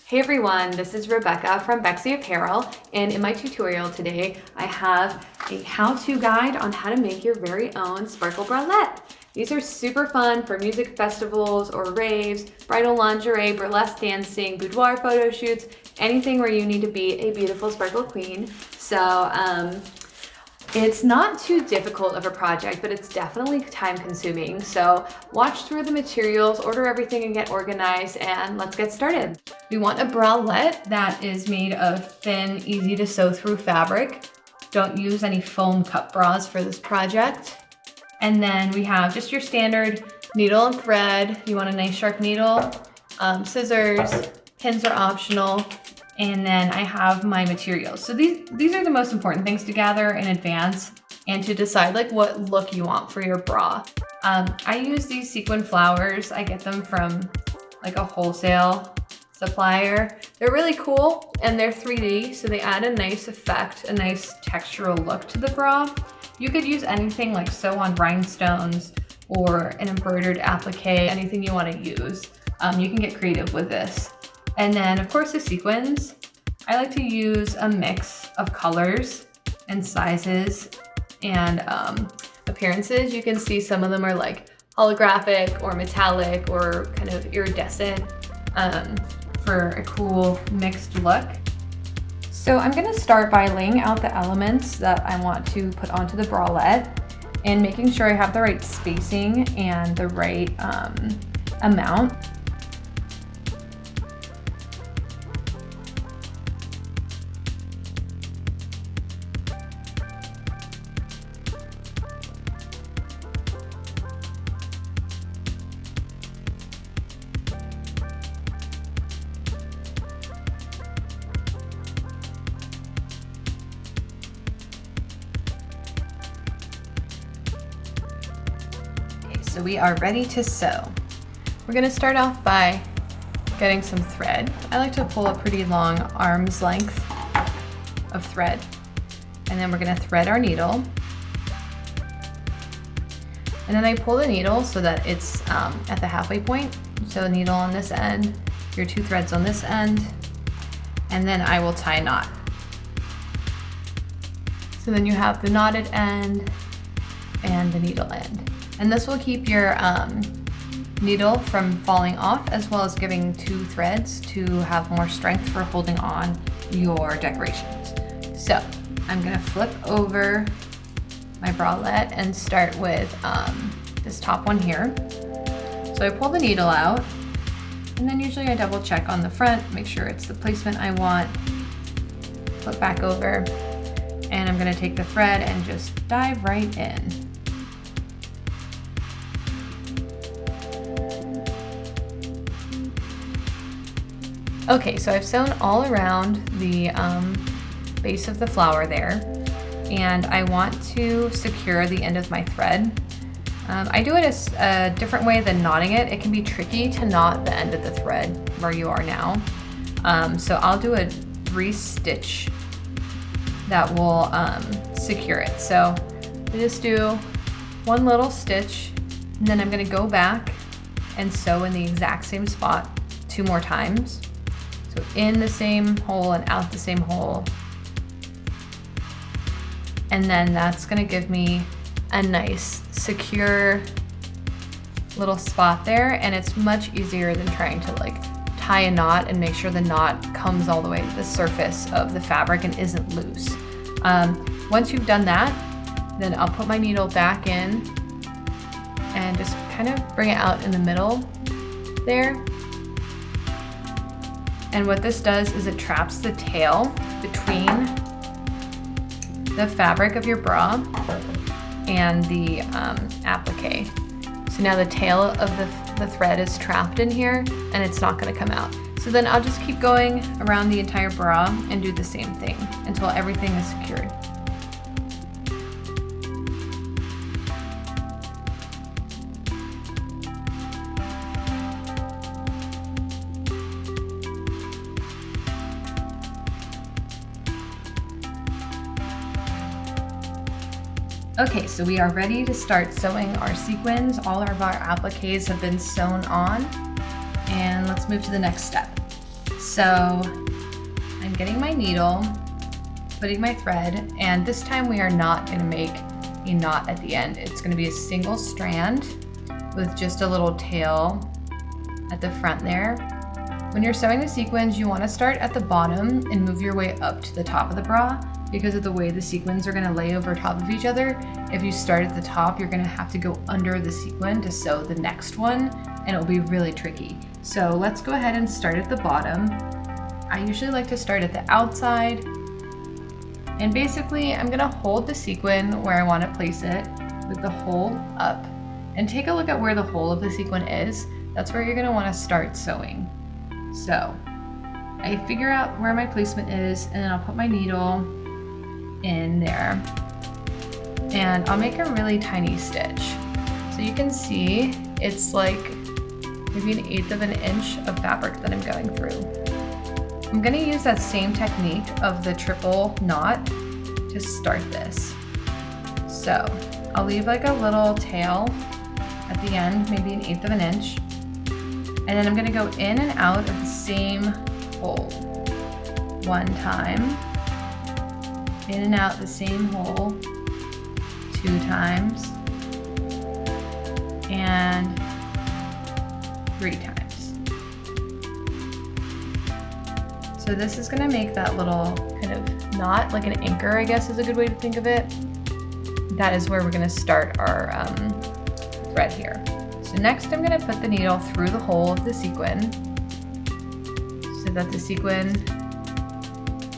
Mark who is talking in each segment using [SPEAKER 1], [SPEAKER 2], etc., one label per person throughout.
[SPEAKER 1] Hey everyone, this is Rebecca from Bexy Apparel, and in my tutorial today, I have a how-to guide on how to make your very own sparkle bralette. These are super fun for music festivals or raves, bridal lingerie, burlesque dancing, boudoir photo shoots, anything where you need to be a beautiful sparkle queen. So it's not too difficult of a project, but it's definitely time consuming. So watch through the materials, order everything and get organized, and let's get started. We want a bralette that is made of thin, easy to sew through fabric. Don't use any foam cut bras for this project. And then we have just your standard needle and thread. You want a nice sharp needle, scissors, pins are optional. And then I have my materials. So these are the most important things to gather in advance and to decide like what look you want for your bra. I use these sequin flowers. I get them from like a wholesale supplier. They're really cool and they're 3D, so they add a nice effect, a nice textural look to the bra. You could use anything like sew on rhinestones or an embroidered applique, anything you want to use. You can get creative with this. And then of course the sequins. I like to use a mix of colors and sizes and appearances. You can see some of them are like holographic or metallic or kind of iridescent for a cool mixed look. So I'm gonna start by laying out the elements that I want to put onto the bralette and making sure I have the right spacing and the right amount. So we are ready to sew. We're gonna start off by getting some thread. I like to pull a pretty long arm's length of thread. And then we're gonna thread our needle. And then I pull the needle so that it's at the halfway point. So a needle on this end, your two threads on this end, and then I will tie a knot. So then you have the knotted end and the needle end. And this will keep your needle from falling off, as well as giving two threads to have more strength for holding on your decorations. So I'm gonna flip over my bralette and start with this top one here. So I pull the needle out, and then usually I double check on the front, make sure it's the placement I want, flip back over, and I'm gonna take the thread and just dive right in. Okay, so I've sewn all around the base of the flower there, and I want to secure the end of my thread. I do it a different way than knotting it. It can be tricky to knot the end of the thread where you are now. So I'll do a re-stitch that will secure it. So I just do one little stitch, and then I'm gonna go back and sew in the exact same spot 2 more times. So in the same hole and out the same hole. And then that's gonna give me a nice, secure little spot there. And it's much easier than trying to like tie a knot and make sure the knot comes all the way to the surface of the fabric and isn't loose. Once you've done that, then I'll put my needle back in and just kind of bring it out in the middle there. And what this does is it traps the tail between the fabric of your bra and the applique. So now the tail of the thread is trapped in here and it's not gonna come out. So then I'll just keep going around the entire bra and do the same thing until everything is secured. Okay, so we are ready to start sewing our sequins. All of our appliques have been sewn on, and let's move to the next step. So I'm getting my needle, putting my thread, and this time we are not going to make a knot at the end. It's going to be a single strand with just a little tail at the front there. When you're sewing the sequins, you want to start at the bottom and move your way up to the top of the bra because of the way the sequins are going to lay over top of each other. If you start at the top, you're going to have to go under the sequin to sew the next one, and it'll be really tricky. So let's go ahead and start at the bottom. I usually like to start at the outside, and basically I'm going to hold the sequin where I want to place it with the hole up, and take a look at where the hole of the sequin is. That's where you're going to want to start sewing. So I figure out where my placement is, and then I'll put my needle in there, and I'll make a really tiny stitch. So you can see it's like maybe 1/8 of an inch of fabric that I'm going through. I'm going to use that same technique of the triple knot to start this. So I'll leave like a little tail at the end, maybe 1/8 of an inch. And then I'm going to go in and out of the same hole one time, in and out the same hole 2 times, and 3 times. So this is going to make that little kind of knot, like an anchor, I guess is a good way to think of it. That is where we're going to start our thread here. So next I'm going to put the needle through the hole of the sequin so that the sequin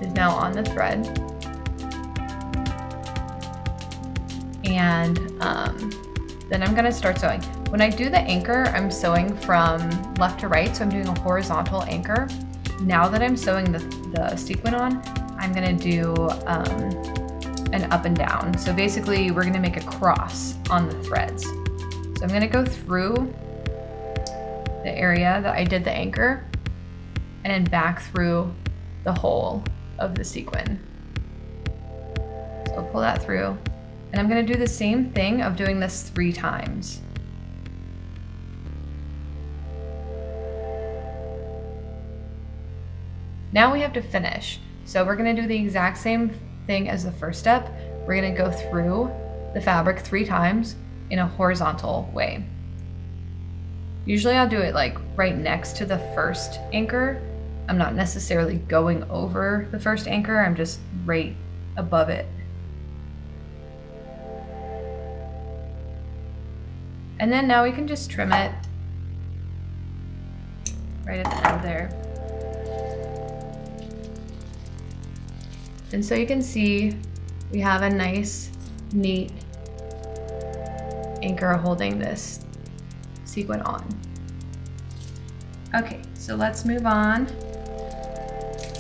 [SPEAKER 1] is now on the thread. And then I'm going to start sewing. When I do the anchor, I'm sewing from left to right, so I'm doing a horizontal anchor. Now that I'm sewing the sequin on, I'm going to do an up and down. So basically we're going to make a cross on the threads. So I'm going to go through the area that I did the anchor and then back through the hole of the sequin. So I'll pull that through, and I'm going to do the same thing of doing this 3 times. Now we have to finish. So we're going to do the exact same thing as the first step. We're going to go through the fabric 3 times in a horizontal way. Usually I'll do it like right next to the first anchor. I'm not necessarily going over the first anchor, I'm just right above it. And then now we can just trim it right at the end there. And so you can see we have a nice, neat anchor holding this sequin on. Okay, so let's move on.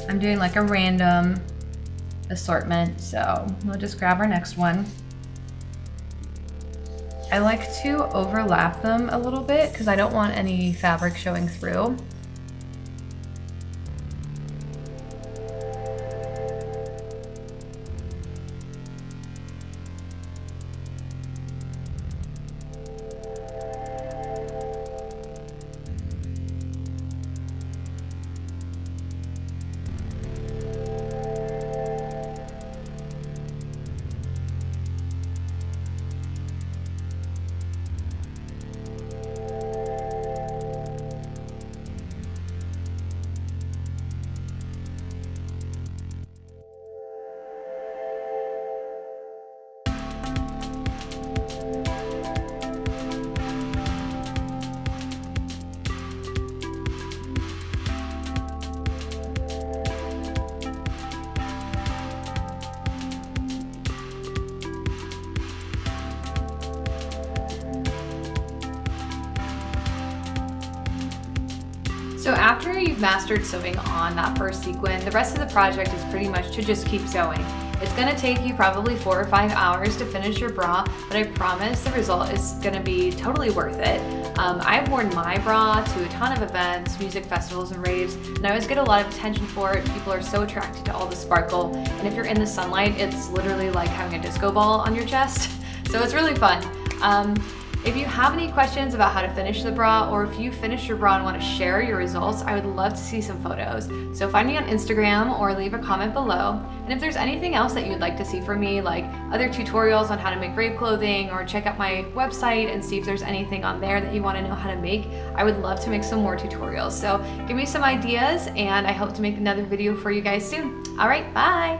[SPEAKER 1] I'm doing like a random assortment, so we'll just grab our next one. I like to overlap them a little bit because I don't want any fabric showing through. So after you've mastered sewing on that first sequin, the rest of the project is pretty much to just keep sewing. It's gonna take you probably 4 or 5 hours to finish your bra, but I promise the result is gonna be totally worth it. I've worn my bra to a ton of events, music festivals and raves, and I always get a lot of attention for it. People are so attracted to all the sparkle, and if you're in the sunlight, it's literally like having a disco ball on your chest. So it's really fun. If you have any questions about how to finish the bra, or if you finished your bra and want to share your results, I would love to see some photos. So find me on Instagram or leave a comment below. And if there's anything else that you'd like to see from me, like other tutorials on how to make rave clothing, or check out my website and see if there's anything on there that you want to know how to make, I would love to make some more tutorials. So give me some ideas, and I hope to make another video for you guys soon. All right, bye.